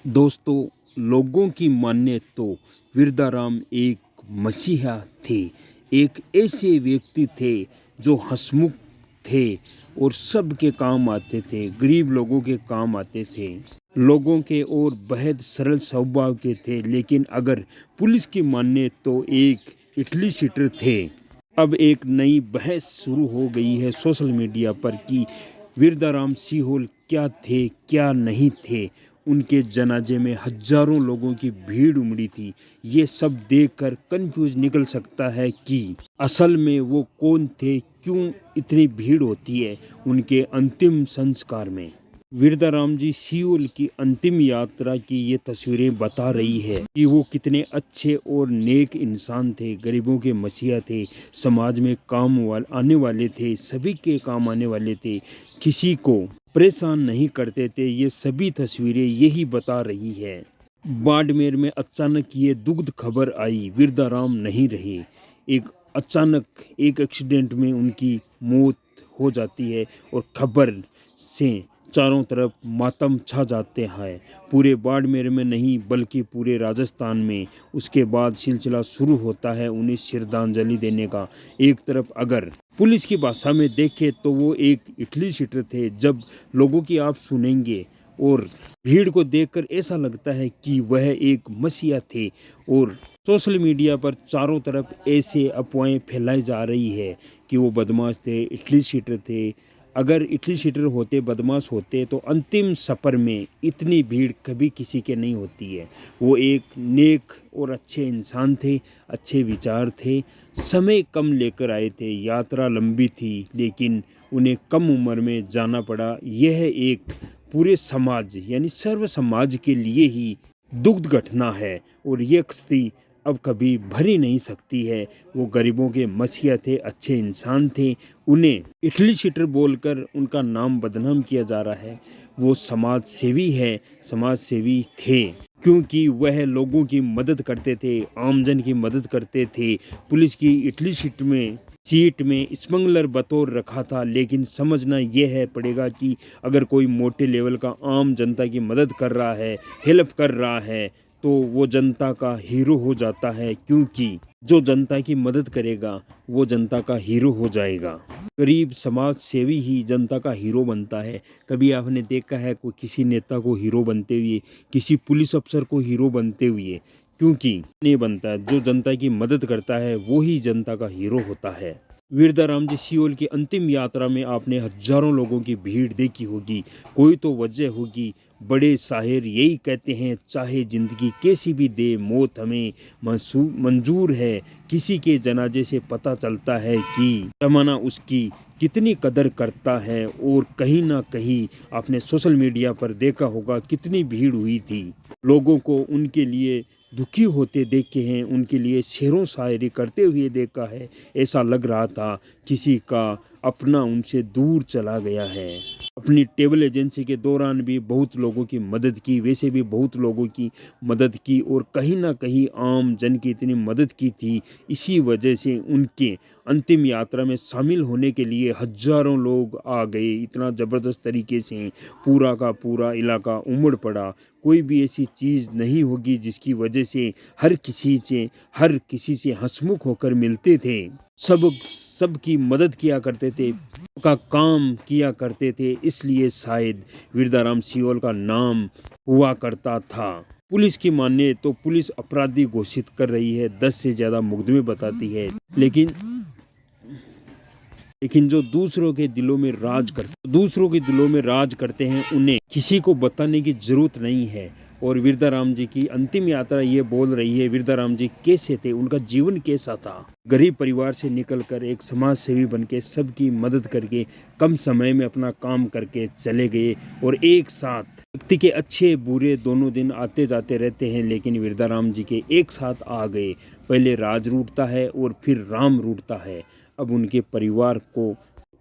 दोस्तों, लोगों की माने तो विरदाराम एक मसीहा थे। एक ऐसे व्यक्ति थे जो हंसमुख थे और सबके काम आते थे, गरीब लोगों के काम आते थे, लोगों के और बेहद सरल स्वभाव के थे। लेकिन अगर पुलिस की माने तो एक इटली शीटर थे। अब एक नई बहस शुरू हो गई है सोशल मीडिया पर कि विरदाराम सिहोल क्या थे, क्या नहीं थे। उनके जनाजे में हजारों लोगों की भीड़ उमड़ी थी। ये सब देखकर कंफ्यूज निकल सकता है कि असल में वो कौन थे, क्यों इतनी भीड़ होती है उनके अंतिम संस्कार में। विरदाराम जी सियोल की अंतिम यात्रा की ये तस्वीरें बता रही है कि वो कितने अच्छे और नेक इंसान थे, गरीबों के मसीहा थे, समाज में आने वाले थे, सभी के काम आने वाले थे, किसी को परेशान नहीं करते थे। ये सभी तस्वीरें यही बता रही है। बाड़मेर में अचानक ये दुखद खबर आई, विरदाराम नहीं रहे। एक अचानक एक एक्सीडेंट में उनकी मौत हो जाती है और खबर से चारों तरफ मातम छा जाते हैं। पूरे बाड़मेर में नहीं बल्कि पूरे राजस्थान में। उसके बाद सिलसिला शुरू होता है उन्हें श्रद्धांजलि देने का। एक तरफ अगर पुलिस की भाषा में देखें तो वो एक इटली शीटर थे। जब लोगों की आप सुनेंगे और भीड़ को देखकर ऐसा लगता है कि वह एक मसीहा थे। और सोशल मीडिया पर चारों तरफ ऐसे अफवाहें फैलाई जा रही है कि वो बदमाश थे, इटली शीटर थे। अगर इटली शीटर होते, बदमाश होते तो अंतिम सफ़र में इतनी भीड़ कभी किसी के नहीं होती है। वो एक नेक और अच्छे इंसान थे, अच्छे विचार थे। समय कम लेकर आए थे, यात्रा लंबी थी, लेकिन उन्हें कम उम्र में जाना पड़ा। यह एक पूरे समाज यानी सर्व समाज के लिए ही दुखद घटना है और ये कश्ती अब कभी भर ही नहीं सकती है। वो गरीबों के मसीहा थे, अच्छे इंसान थे। उन्हें इटली शीटर बोलकर उनका नाम बदनाम किया जा रहा है। वो समाज सेवी है, समाज सेवी थे, क्योंकि वह लोगों की मदद करते थे, आमजन की मदद करते थे। पुलिस की इटली सीट में स्मगलर बतौर रखा था। लेकिन समझना यह है पड़ेगा कि अगर कोई मोटे लेवल का आम जनता की मदद कर रहा है, हेल्प कर रहा है, तो वो जनता का हीरो हो जाता है। क्योंकि जो जनता की मदद करेगा वो जनता का हीरो हो जाएगा। गरीब समाज सेवी ही जनता का हीरो बनता है। कभी आपने देखा है कोई किसी नेता को हीरो बनते हुए, किसी पुलिस अफसर को हीरो बनते हुए? क्योंकि नहीं बनता है। जो जनता की मदद करता है वो ही जनता का हीरो होता है। विरदाराम जी सियोल की अंतिम यात्रा में आपने हजारों लोगों की भीड़ देखी होगी। कोई तो वजह होगी। बड़े शायर यही कहते हैं, चाहे जिंदगी कैसी भी दे, मौत हमें मंजूर है। किसी के जनाजे से पता चलता है कि जमाना उसकी कितनी कदर करता है। और कहीं ना कहीं आपने सोशल मीडिया पर देखा होगा कितनी भीड़ हुई थी। लोगों को उनके लिए दुखी होते देखे हैं, उनके लिए शेरों शायरी करते हुए देखा है। ऐसा लग रहा था किसी का अपना उनसे दूर चला गया है। अपनी ट्रैवल एजेंसी के दौरान भी बहुत लोगों की मदद की, वैसे भी बहुत लोगों की मदद की और कहीं ना कहीं आम जन की इतनी मदद की थी। इसी वजह से उनके अंतिम यात्रा में शामिल होने के लिए हजारों लोग आ गए। इतना ज़बरदस्त तरीके से पूरा का पूरा इलाका उमड़ पड़ा। कोई भी ऐसी चीज़ नहीं होगी जिसकी वजह से हर किसी से हंसमुख होकर मिलते थे। सबकी मदद किया करते थे, का काम किया करते थे। इसलिए शायद विरदाराम सियोल का नाम हुआ करता था। पुलिस की माने तो पुलिस अपराधी घोषित कर रही है, 10 से ज़्यादा मुकदमे बताती है। लेकिन जो दूसरों के दिलों में राज करते हैं, उन्हें किसी को बताने की जरूरत नहीं है। और विरदाराम जी की अंतिम यात्रा ये बोल रही है विरदाराम जी कैसे थे, उनका जीवन कैसा था। गरीब परिवार से निकलकर एक समाज सेवी बनके सबकी मदद करके कम समय में अपना काम करके चले गए। और एक साथ व्यक्ति के अच्छे बुरे दोनों दिन आते जाते रहते हैं, लेकिन विरदाराम जी के एक साथ आ गए। पहले राज रूठता है और फिर राम रूठता है। अब उनके परिवार को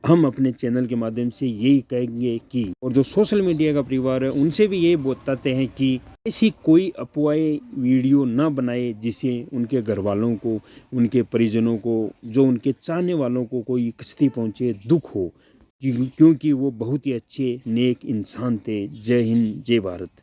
हम अपने चैनल के माध्यम से यही कहेंगे कि, और जो सोशल मीडिया का परिवार है उनसे भी यही बताते हैं कि ऐसी कोई अफवाह वीडियो ना बनाए जिससे उनके घर वालों को, उनके परिजनों को, जो उनके चाहने वालों को कोई क्षति पहुंचे, दुख हो। क्योंकि वो बहुत ही अच्छे नेक इंसान थे। जय हिंद, जय भारत।